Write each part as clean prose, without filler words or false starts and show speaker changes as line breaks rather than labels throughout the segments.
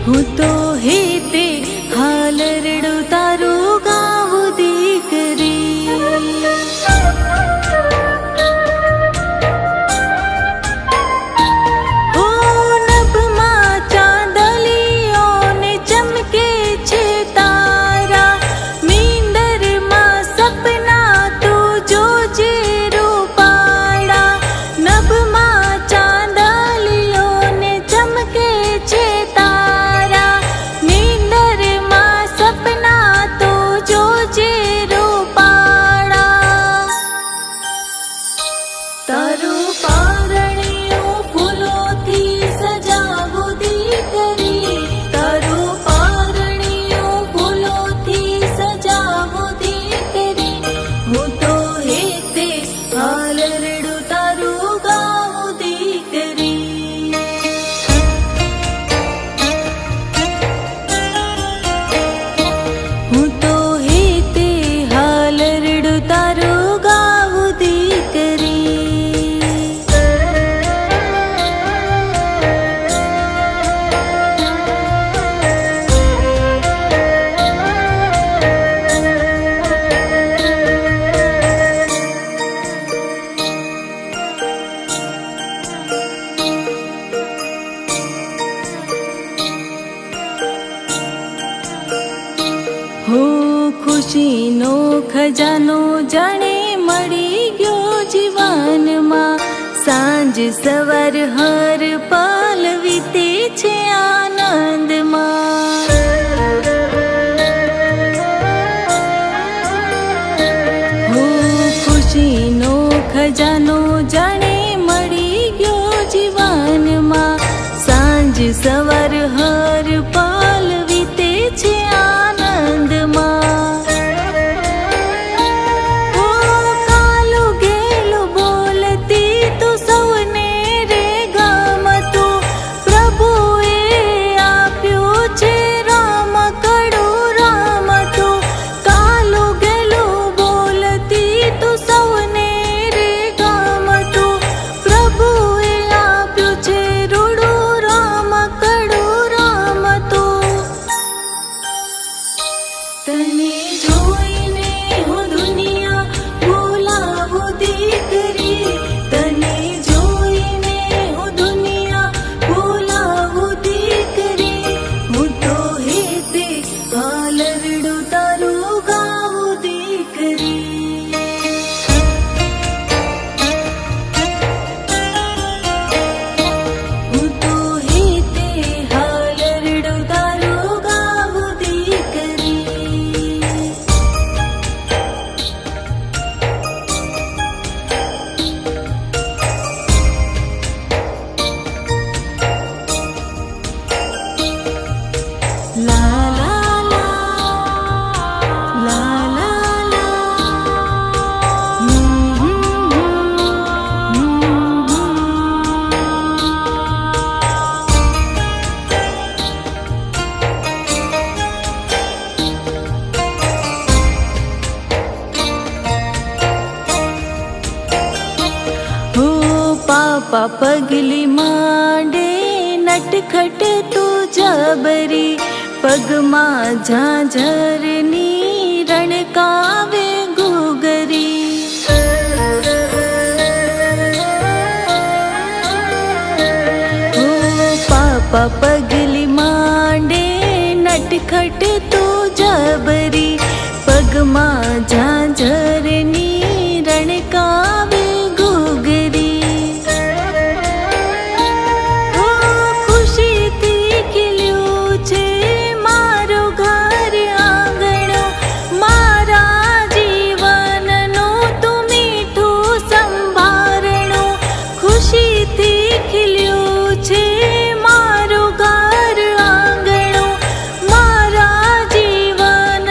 હું તો હેતે હાલ રડું તારું ગાવું દીકરી. ઓ નભમાં ચાંદલિયોને ચમકે છે તારા, નીંદરમાં સપના તું જોજે રૂપાળા. નભમાં ચાંદલિયોને ચમકે છે તારા, નીંદરમાં સપના તું જોજે રૂપાળા. તારું પારણિયું ફૂલોથી સજાવું દીકરી, તારું પારણિયું ફૂલોથી સજાવું દીકરી. હું તો હેતે હાલ રડું તારું ગાવું દીકરી. હું તો હેતે હાલ રડું તારું ગાવું દીકરી. હો ખુશીનો ખજાનો જાણે મળી ગયો જીવનમાં, સાંજ સવાર હર પલ વીતે છે આનંદમાં. હો ખુશીનો ખજાનો જાણે મળી ગયો જીવનમાં, સાંજ સવાર હર પલ વીતે છે આનંદમાં. ઓ કાલું ગેલું બોલતી તું સૌને રે ગમતું, પ્રભુએ આપ્યું છે રામકડું રામતું. કાલું ગેલું બોલતી તું સૌને રે ગમતું, પ્રભુએ આપ્યું છે રૂડું રામકડું રામતું. તને જોઈને હું દુનિયા ભૂલાવું દીકરી, તને જોઈને હું દુનિયા ભૂલાવું દીકરી. હું તો હેતે હાલ રડું તારું ગાવું દીકરી. હું તો હેતે હાલ રડું તારું ગાવું દીકરી. લા લા લા, લા લા લા. હો પાપા પગલી માંડે નટખટ તું જબરી, પગમાં ઝાંઝરની રણકાવે ઘૂઘરી. હો પાપા પગલી માંડે નટખટ તું જબરી, પગમાં ઝાંઝરની રણકાવે ઘૂઘરી. ઓ ખુશીથી ખીલ્યું છે મારું ઘર આંગણો, મારા જીવનનું તું મીઠું સંભારણું. ખુશીથી ખીલ્યું છે મારું ઘર આંગણો, મારા જીવન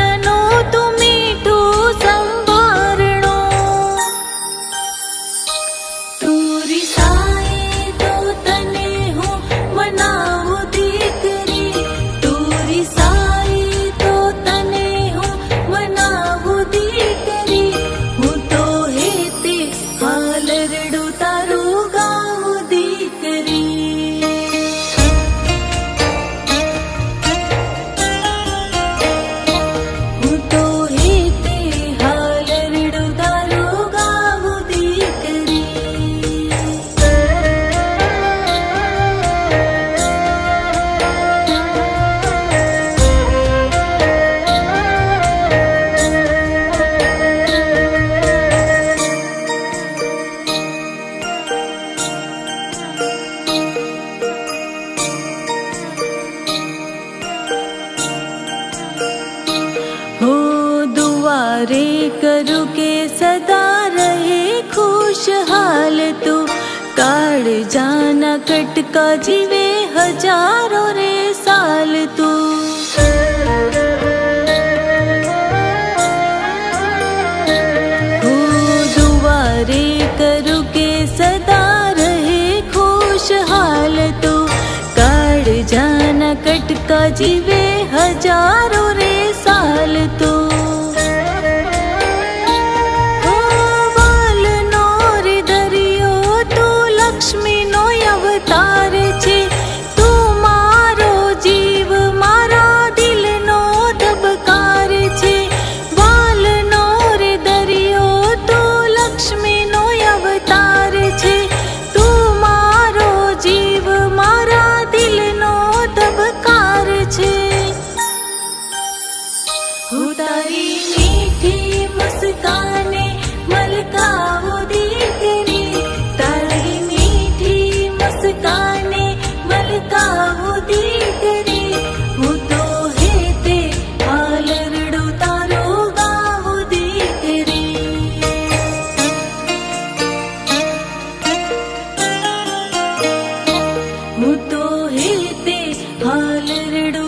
दुआरे करूँ के सदा रहे खुशहाल तू। काल जाना कटका जीवे हजारों रे साल तू। दुआरे करूँ के सदा रहे खुशहाल तू। काल जाना कटका जीवे हजारों रे साल तू। लक्ष्मी नो अवतार छे तू मारो जीव मारा दिल नो धबकार छे। बाल नो रे दरियो तू लक्ष्मी नो अवतार छे तू मारो जीव मारा दिल नो धबकार छे। હું તારી મીઠી મુસ્કાને મલકાવું દીકરી તારી मुस्काने मलकावू दीकरी। हूँ तो हेते हाल रड़ू तारो गावू दीकरी। हूँ तो हेते हाल रड़ू